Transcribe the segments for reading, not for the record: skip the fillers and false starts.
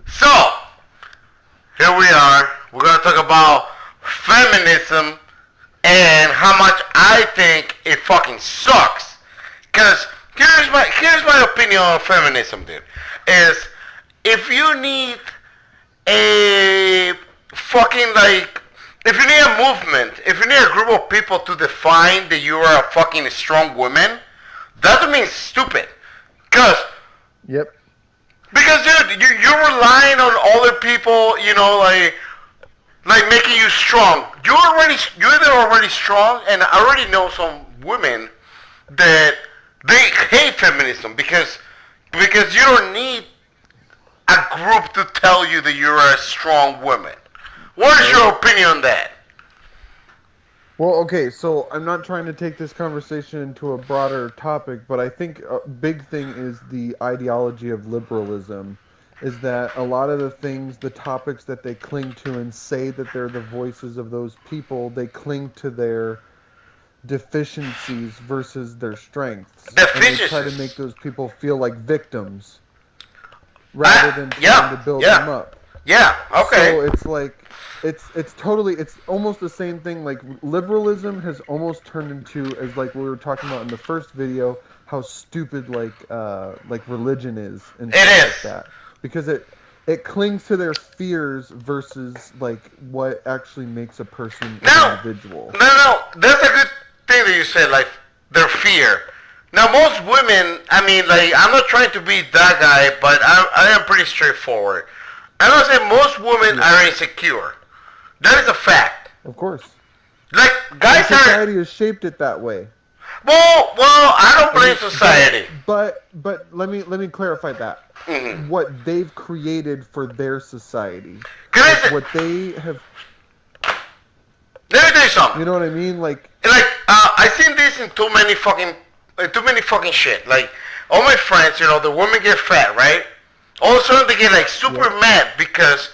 So, here we are. We're going to talk about feminism and how much I think it fucking sucks. Because here's my opinion on feminism, dude. Is if you need a fucking like, if you need a movement, if you need a group of people to define that you are a fucking strong woman, that doesn't mean stupid. Because Yep. Because dude, you're relying on other people, you know, like making you strong. You're either already strong, and I already know some women that they hate feminism because you don't need a group to tell you that you're a strong woman. What is your opinion on that? Well, okay, so I'm not trying to take this conversation into a broader topic, but I think a big thing is the ideology of liberalism, is that a lot of the things, the topics that they cling to and say that they're the voices of those people, they cling to their deficiencies versus their strengths. And they try to make those people feel like victims rather than trying to build them up. Yeah, okay. So it's like, it's almost the same thing. Like liberalism has almost turned into, as like we were talking about in the first video, how stupid like religion is and stuff like that. Because it clings to their fears versus like what actually makes a person an individual. No, that's a good thing that you said, like their fear. Now most women, I mean, like I'm not trying to be that guy, but I am pretty straightforward. I would say most women are insecure. That is a fact. Of course. Like guys and society has shaped it that way. Well, I don't blame society. But let me clarify that. Mm-hmm. What they've created for their society. What they have. Let me tell you something. You know what I mean? Like I've seen this in too many fucking shit. Like all my friends, you know, the women get fat, right? All of a sudden they get like super mad because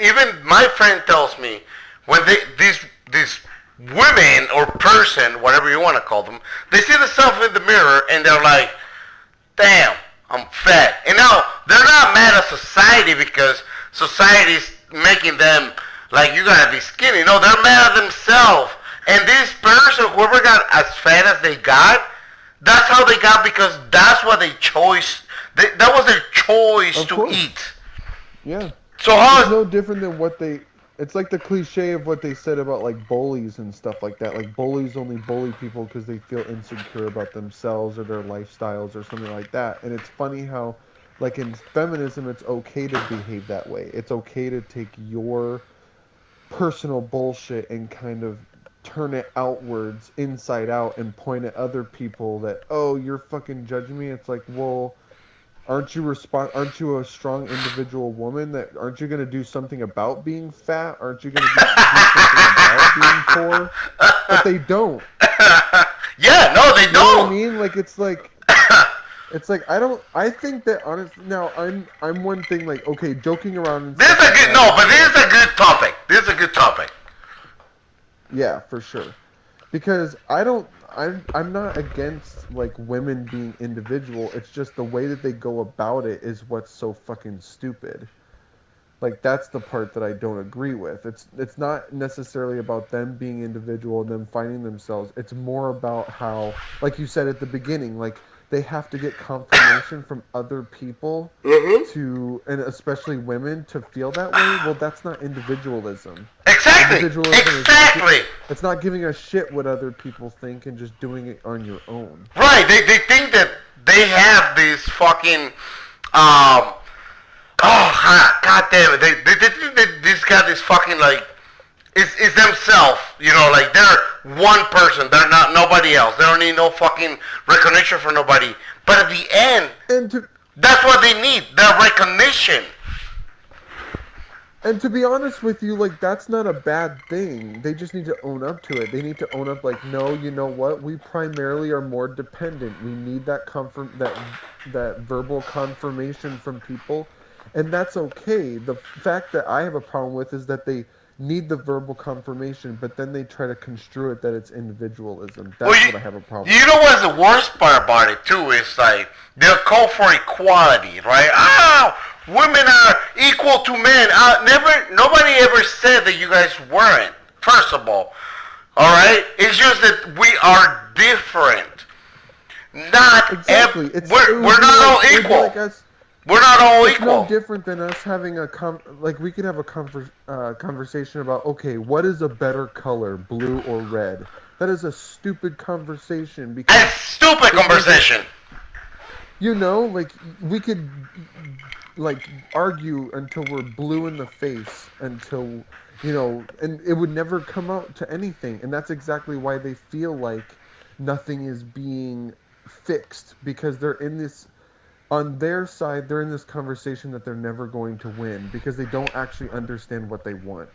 even my friend tells me when these women or person, whatever you want to call them, they see themselves in the mirror and they're like, damn, I'm fat. And now they're not mad at society because society's making them like, you gotta be skinny. No, they're mad at themselves. And this person, whoever got as fat as they got, that's how they got because that's what they chose. That was their choice to eat. Yeah. So how it's no different than what they. It's like the cliche of what they said about like bullies and stuff like that. Like bullies only bully people because they feel insecure about themselves or their lifestyles or something like that. And it's funny how, like in feminism, it's okay to behave that way. It's okay to take your personal bullshit and kind of turn it outwards, inside out, and point at other people that, oh, you're fucking judging me. It's like, well, aren't you a strong individual woman? Aren't you going to do something about being fat? Aren't you going to do something about being poor? But they don't. Yeah, no, they don't. You know what I mean? Like it's like I think that honestly, now I'm one thing, like, okay, joking around and this is a good topic. This is a good topic. Yeah, for sure. Because I'm not against like women being individual. It's just the way that they go about it is what's so fucking stupid. Like that's the part that I don't agree with. It's not necessarily about them being individual and them finding themselves. It's more about how, like you said at the beginning, like they have to get confirmation from other people to, and especially women, to feel that way. Well, that's not individualism. Exactly. Individualism it's not giving a shit what other people think and just doing it on your own. Right. They think that they have this fucking god damn it. They think that this got this fucking like it's themselves, you know, like they're one person, they're not nobody else. They don't need no fucking recognition from nobody. But at the end, that's what they need, the recognition. And to be honest with you, like, that's not a bad thing. They just need to own up to it. They need to own up, like, no, you know what? We primarily are more dependent. We need that that verbal confirmation from people, and that's okay. The fact that I have a problem with is that they need the verbal confirmation, but then they try to construe it that it's individualism. That's what I have a problem with. You know what's the worst part about it, too, is, like, they'll call for equality, right? Women are equal equal to men. Nobody ever said that you guys weren't. First of all right. It's just that we are different. Not exactly. we're not all equal. We're not all equal. It's no different than us having we could have a conversation about, okay, what is a better color, blue or red? That is a stupid conversation because a stupid conversation. You know, like we could argue until we're blue in the face until and it would never come out to anything, and that's exactly why they feel like nothing is being fixed, because they're in this. On their side, they're in this conversation that they're never going to win because they don't actually understand what they want.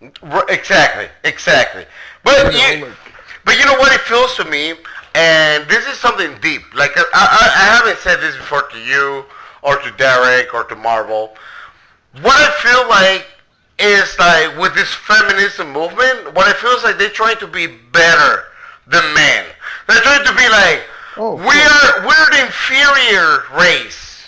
Exactly. But but you know what it feels to me, and this is something deep. Like I haven't said this before to you or to Derek or to Marvel. What I feel like is like with this feminism movement, what it feels like they're trying to be better than men. They're trying to be like, we're the inferior race.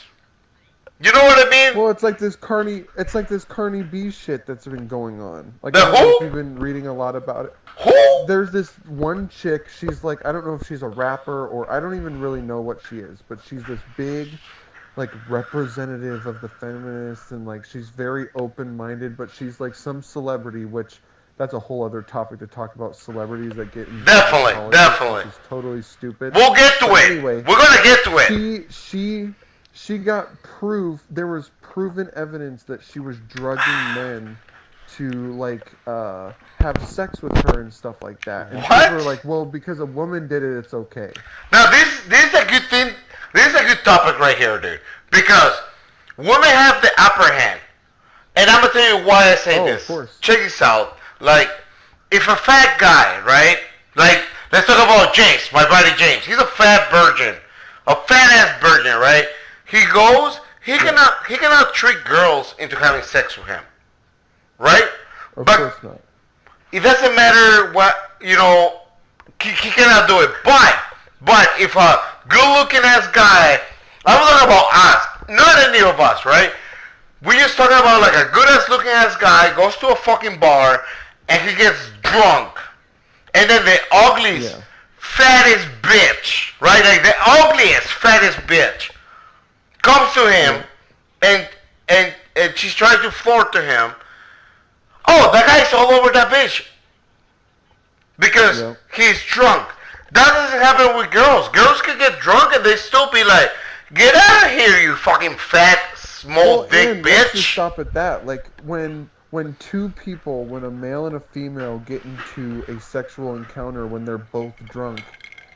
You know what I mean? Well, it's like this Carney B shit that's been going on. Like, the I don't know who? if you've been reading a lot about it. Who? There's this one chick. She's like, I don't know if she's a rapper or I don't even really know what she is, but she's this big, like, representative of the feminists, and like she's very open-minded, but she's like some celebrity, which that's a whole other topic to talk about, celebrities that get in definitely. Which is totally stupid. We'll get to it. Anyway, we're gonna get to it. She got proof. There was proven evidence that she was drugging men to like have sex with her and stuff like that. And people were like, well, because a woman did it, it's okay. Now this is a good thing. This is a good topic right here, dude. Because women have the upper hand. And I'm gonna tell you why I say this. Of course. Check this out. Like, if a fat guy, right? Like, let's talk about James, my buddy James. He's a fat virgin. A fat ass virgin, right? He cannot trick girls into having sex with him. Right? Of course not. It doesn't matter what, he cannot do it. But if a good-looking ass guy, I'm talking about us, not any of us, right? We're just talking about like a good-ass looking ass guy goes to a fucking bar and he gets drunk. And then the ugliest, fattest bitch, right? Like the ugliest, fattest bitch comes to him and she's trying to flirt to him. Oh, that guy's all over that bitch. Because he's drunk. That doesn't happen with girls. Girls can get drunk and they still be like, get out of here, you fucking fat, small dick bitch. Let's just stop at that. Like, when two people, when a male and a female get into a sexual encounter when they're both drunk,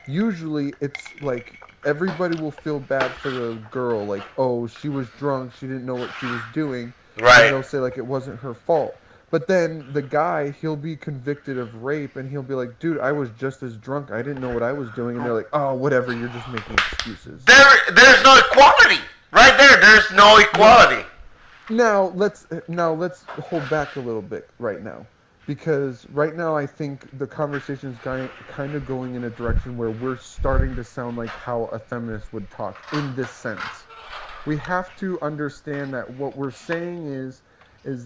usually it's like everybody will feel bad for the girl. Like, oh, she was drunk, she didn't know what she was doing. Right. And they'll say, like, it wasn't her fault. But then the guy, he'll be convicted of rape, and he'll be like, dude, I was just as drunk. I didn't know what I was doing. And they're like, oh, whatever, you're just making excuses. There's no equality. Right there, there's no equality. Now let's hold back a little bit right now. Because right now I think the conversation is kind of going in a direction where we're starting to sound like how a feminist would talk in this sense. We have to understand that what we're saying is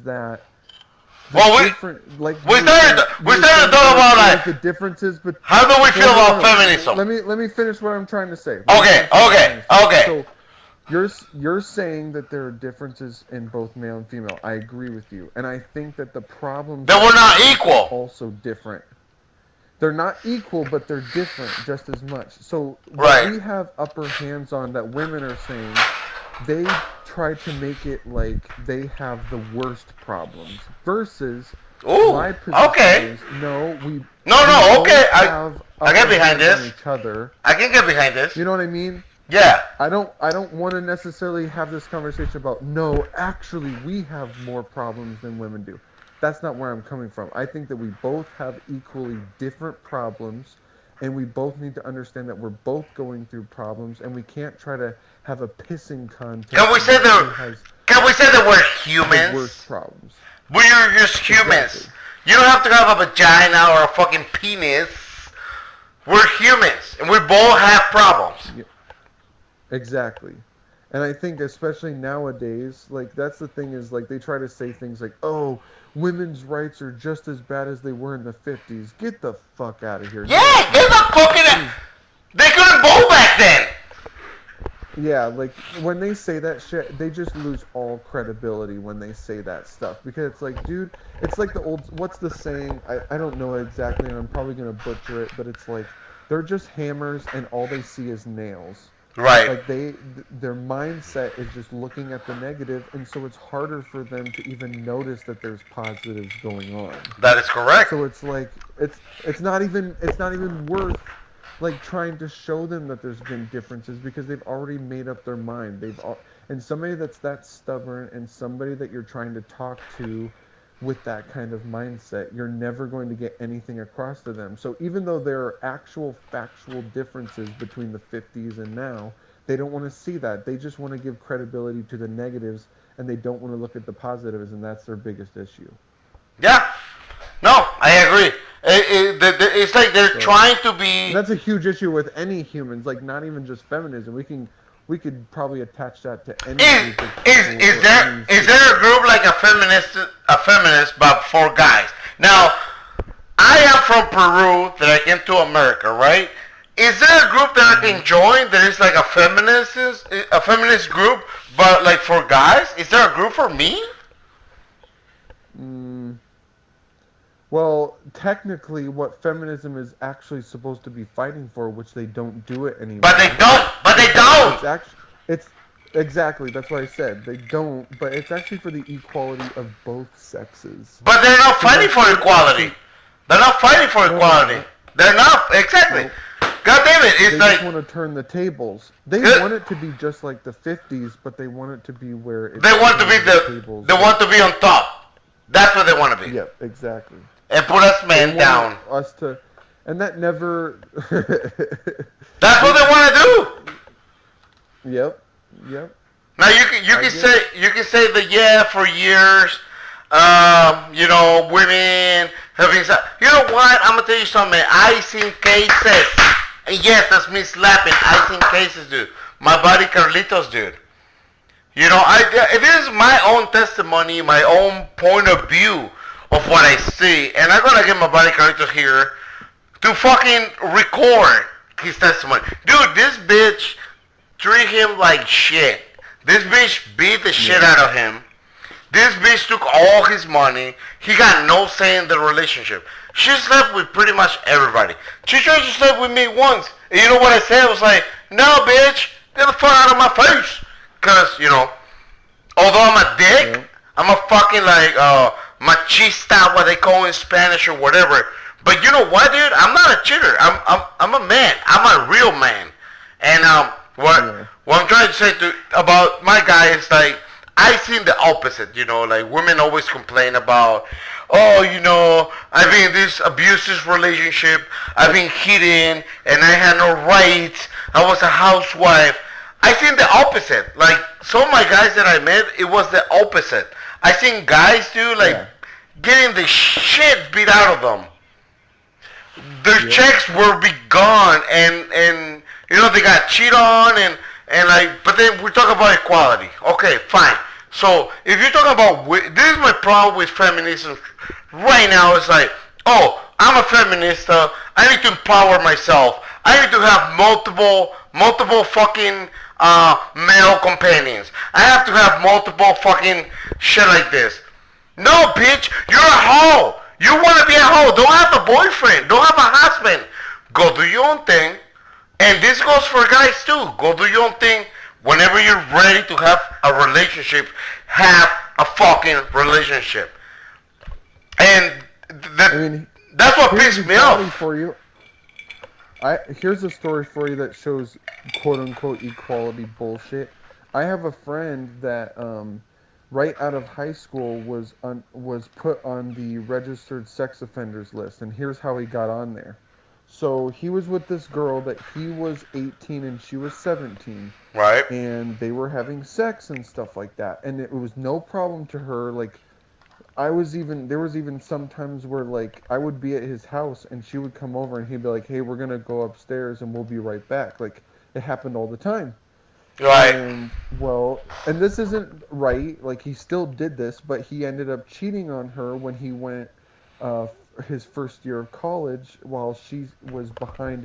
that we started to talk about like the differences. But how do we feel about feminism? Let me finish what I'm trying to say. Okay. So you're saying that there are differences in both male and female. I agree with you, and I think that the problems that we're not equal are also different. They're not equal, but they're different just as much. So what we have upper hands on that women are saying, they try to make it like they have the worst problems versus my position is I get behind this. Each other. I can get behind this. You know what I mean? Yeah. I don't want to necessarily have this conversation about no, actually we have more problems than women do. That's not where I'm coming from. I think that we both have equally different problems, and we both need to understand that we're both going through problems, and we can't try to have a pissing contest. Can we say that we're humans? Worst problems. We're just humans. Exactly. You don't have to have a vagina or a fucking penis. We're humans, and we both have problems. Yeah. Exactly. And I think especially nowadays, like that's the thing is like they try to say things like, "Oh, women's rights are just as bad as they were in the 50s." Get the fuck out of here. No, Yeah, it's get the not. It fucking. is They couldn't bowl back then. Yeah, like when they say that shit, they just lose all credibility when they say that stuff because it's like, dude, it's like the old what's the saying? I don't know exactly and I'm probably going to butcher it, but it's like they're just hammers and all they see is nails. Right. Like their mindset is just looking at the negative and so it's harder for them to even notice that there's positives going on. That is correct. So it's like it's not even worth like trying to show them that there's been differences because they've already made up their mind. And somebody that's that stubborn and somebody that you're trying to talk to with that kind of mindset, you're never going to get anything across to them. So even though there are actual factual differences between the 50s and now, they don't want to see that. They just want to give credibility to the negatives and they don't want to look at the positives, and that's their biggest issue. Yeah. No, I agree. It's like they're So, trying to and be. that's a huge issue with any humans, like not even just feminism. We could probably attach that to any Is group of is people is or there any is there a group like a feminist but for guys? Now, I am from Peru that I came to America, right? Is there a group that I can join that is like a feminist group but like for guys? Is there a group for me? Mm, well, technically, what feminism is actually supposed to be fighting for, which they don't do it But they anymore. don't. But they It's don't. actually it's exactly that's what I said. They don't, but it's actually for the equality of both sexes. But they're not Because fighting I for think equality. actually They're not fighting for no, they're equality. not. They're not exactly. No, God damn it! It's they just like want to turn the tables. They uh, want it to be just like the 50s, but they want it to be where they it's want to be turning the tables. they want to be on top. That's what they want to be, Yep, exactly. and put us They men want down. us to, and that never. That's what they, they want to do. yep, yep. Now I get it. you can say that yeah for years, you know women having you know what I'm gonna tell you something. I seen cases, and yes that's me slapping. I seen cases, dude. My buddy Carlitos, dude. You know this is my own testimony, my own point of view of what I see, and I'm gonna get my buddy Carlitos here to fucking record his testimony. Dude, this bitch treat him like shit. This bitch beat the shit Yeah. out of him. This bitch took all his money. He got no say in the relationship. She slept with pretty much everybody. She tried to sleep with me once. And you know what I said? I was like, no, bitch, get the fuck out of my face. Because, you know, although I'm a Yeah. dick, I'm a fucking like, machista, what they call in Spanish or whatever. But you know what, dude? I'm not a cheater. I'm a man. I'm a real man. And Yeah. what I'm trying to say about my guy is like I seen the opposite. You know, like women always complain about, oh, you know, I've been in this abusive relationship. I've been hidden, and I had no rights. I was a housewife. I seen the opposite. Like some of my guys that I met, it was the opposite. I seen guys do like Yeah. getting the shit beat out of them. Their Yep. checks will be gone, and you know they got cheated on, and like, but then we talk about equality. Okay, fine. So if you're talking about this is my problem with feminism right now. It's like, oh, I'm a feminist. I need to empower myself. I need to have multiple fucking male companions. I have to have multiple fucking shit like this. No, bitch, you're a hoe. You want to be a hoe. Don't have a boyfriend. Don't have a husband. Go do your own thing. And this goes for guys too. Go do your own thing. Whenever you're ready to have a relationship, have a fucking relationship. And I mean, that's what here's pissed me equality off. for you. Here's a story for you that shows quote unquote equality bullshit. I have a friend that right out of high school was put on the registered sex offenders list, and here's how he got on there. So he was with this girl that he was 18 and she was 17, Right? and they were having sex and stuff like that, and it was no problem to her. Like there was even sometimes where like I would be at his house and she would come over and he'd be like, "Hey, we're gonna go upstairs and we'll be right back." Like it happened all the time. Right. And well, and this isn't right. Like he still did this, but he ended up cheating on her when he went uh, his first year of college while she was behind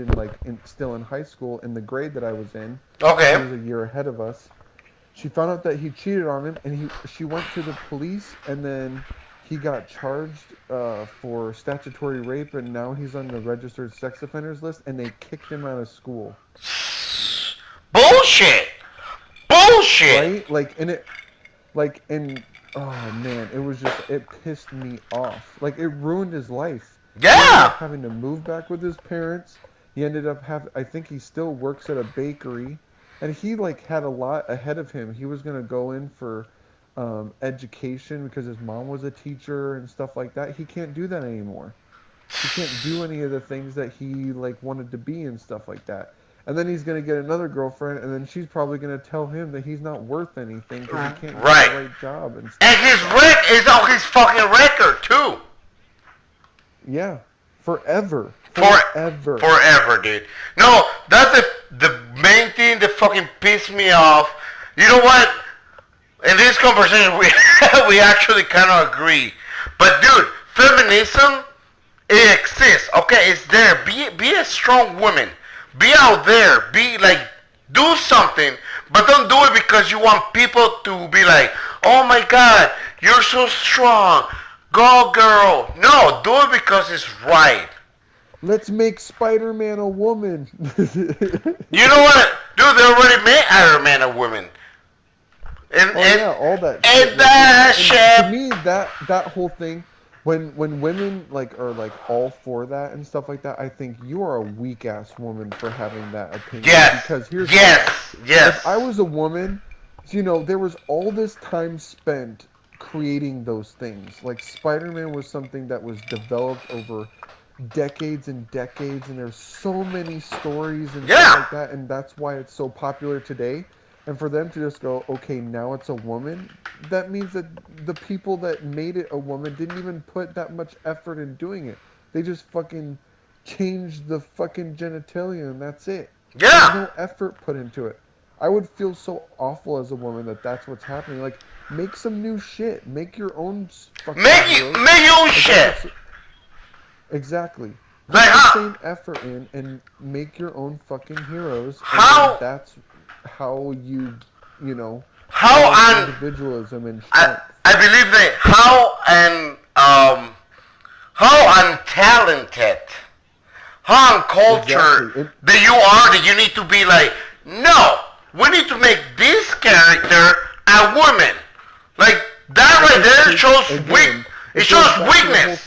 still in high school in the grade that I was in. He Okay. was a year ahead of us. She found out that he cheated on him, and she went to the police, and then he got charged for statutory rape, and now he's on the registered sex offenders list, and they kicked him out of school. Bullshit. Bullshit. Right? And oh man, it pissed me off. Like it ruined his life. He ended Yeah. up having to move back with his parents. He ended up I think he still works at a bakery, and he like had a lot ahead of him. He was gonna go in for education because his mom was a teacher and stuff like that. He can't do that anymore. He can't do any of the things that he like wanted to be and stuff like that. And then he's gonna get another girlfriend, and then she's probably gonna tell him that he's not worth anything because he can't do Right. the right job and stuff. And his rec is on his fucking record too. Yeah, forever, Forever, dude. No, that's the main thing that fucking pissed me off. You know what? In this conversation, we we actually kind of agree. But dude, feminism, it exists. Okay, it's there. Be a strong woman. Be out there. Be like, do something. But don't do it because you want people to be like, oh my God, you're so strong. Go, girl. No, do it because it's right. Let's make Spider-Man a woman. You know what? Dude, they already made Iron Man a woman. Yeah, all that. And shit. that And shit. to me, that whole thing, when women like are like all for that and stuff like that, I think you are a weak ass woman for having that opinion. Yes. Because here's Yes. if I was a woman, there was all this time spent creating those things. Like Spider-Man was something that was developed over decades and decades, and there's so many stories and stuff like that, and that's why it's so popular today. And for them to just go, okay, now it's a woman, that means that the people that made it a woman didn't even put that much effort in doing it. They just fucking changed the fucking genitalia and that's it. Yeah. There's no effort put into it. I would feel so awful as a woman that that's what's happening. Like, make some new shit. Make your own fucking Make your own shit. Exactly. Put Like the same effort in and make your own fucking heroes. How? And that's how you How individualism and strength. I believe that how untalented, how uncultured Exactly. that you are, that you need to be like, no, we need to make this character a woman. Like that right there shows weak. It shows weakness.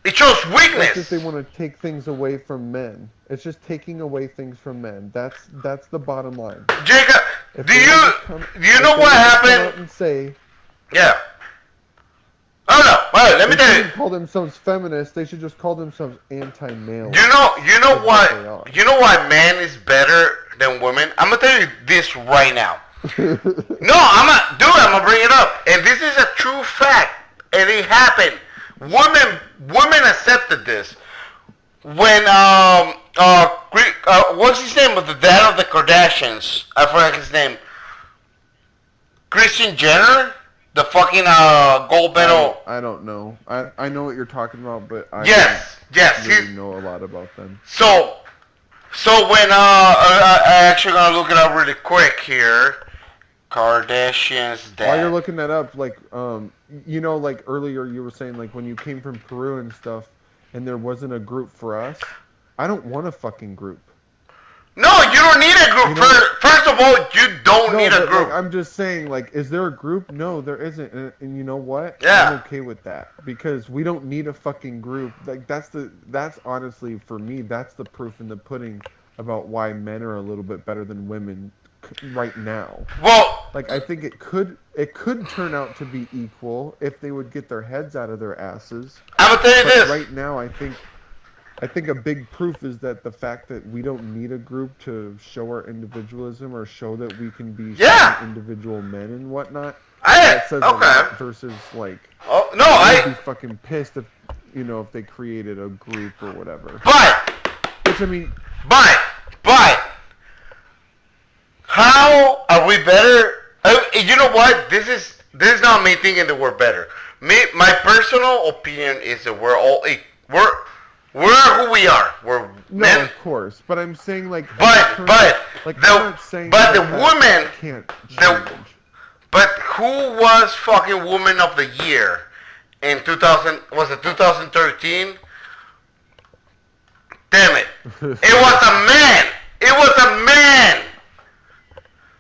It shows It's weakness. just they want to take things away from men. It's just taking away things from men. That's the bottom line. Jacob, If do they you come- do you if know they what come out happened? and say Yeah. Oh no. Wait, let me they tell you. shouldn't call themselves feminists. They should just call themselves anti-male. You know That's what they are. what? You know why man is better than women? I'm gonna tell you this right now. No, I'm gonna bring it up, and this is a true fact, and it happened. Women accepted this when what's his name? The dad of the Kardashians? I forgot his name. Christian Jenner, the fucking gold medal. I don't know. I know what you're talking about, but I Yes. don't really know a lot about them. So when I actually gonna look it up really quick here. Kardashian's dad. While you're looking that up, like like earlier you were saying, like when you came from Peru and stuff, and there wasn't a group for us. I don't want a fucking group. No, you don't need a group. First of all, you don't need a group. Like, I'm just saying, like, is there a group? No, there isn't. And you know what? Yeah. I'm okay with that because we don't need a fucking group. Like that's honestly for me, that's the proof in the pudding about why men are a little bit better than women right now. Well, like I think it could turn out to be equal if they would get their heads out of their asses. I'm gonna tell you this. Right now, I think a big proof is that the fact that we don't need a group to show our individualism or show that we can be individual men and whatnot. That says a lot versus like. Oh no, I'd be fucking pissed if if they created a group or whatever. But which I mean. But How are we better? You know what? This is not me thinking that we're better. My personal opinion is that we're all we're who we are. We're No, men. of course, but I'm saying like. But like the I'm not saying but the that woman can't the change. but who was fucking woman of the year in 2000? Was it 2013? Damn it! It was a man. It was a man.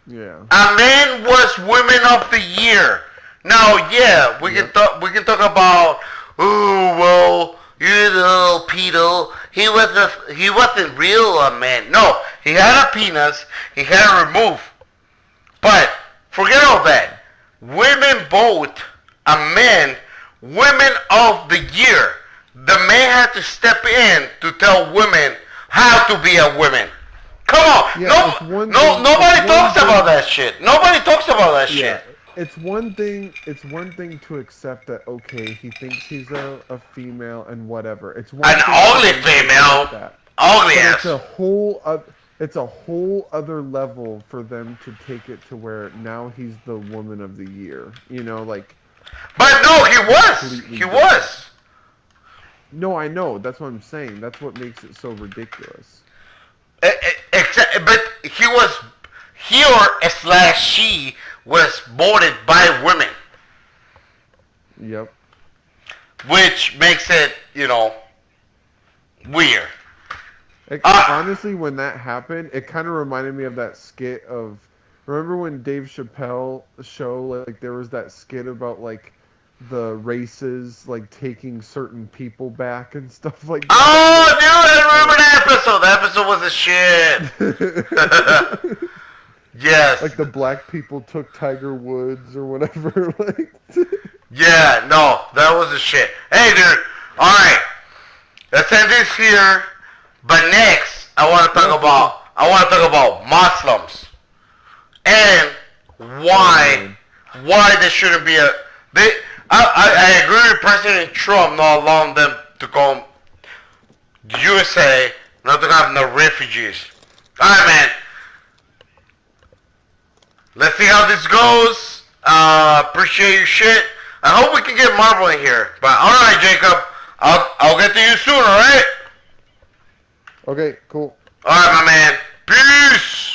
Yeah. A man was women of the year. Now, yeah, we can talk. We can talk about. Oh well, you know, pedo. He wasn't real a man. No, he had a penis. He had it removed. But forget all that. Women vote a man women of the year. The man had to step in to tell women how to be a woman. Come on, Yeah, nobody talks about that shit. Nobody talks about that Yeah. shit. It's one thing. It's one thing to accept that. Okay, he thinks he's a female and whatever. It's one An thing ugly to female, accept that. ugly But ass. it's a whole other level for them to take it to where now he's the woman of the year. You know, like. But no, he was. Completely He different. was. No, I know. That's what I'm saying. That's what makes it so ridiculous. But he or slash she was voted by women, Yep. which makes it, weird. Honestly, when that happened, it kind of reminded me of that skit of. Remember when Dave Chappelle show, like there was that skit about like the races like taking certain people back and stuff like that. Oh, dude, I remember that episode. That episode was a shit. Yes. Like the black people took Tiger Woods or whatever. Like. Yeah, no, that was a shit. Hey, dude. All right, let's end this here. But next, I want to talk about Muslims and why there shouldn't be I agree with President Trump not allowing them to come to USA, not to have no refugees. Alright, man. Let's see how this goes. Appreciate your shit. I hope we can get Marvel in here. But alright, Jacob. I'll get to you soon, alright? Okay, cool. Alright, my man. Peace!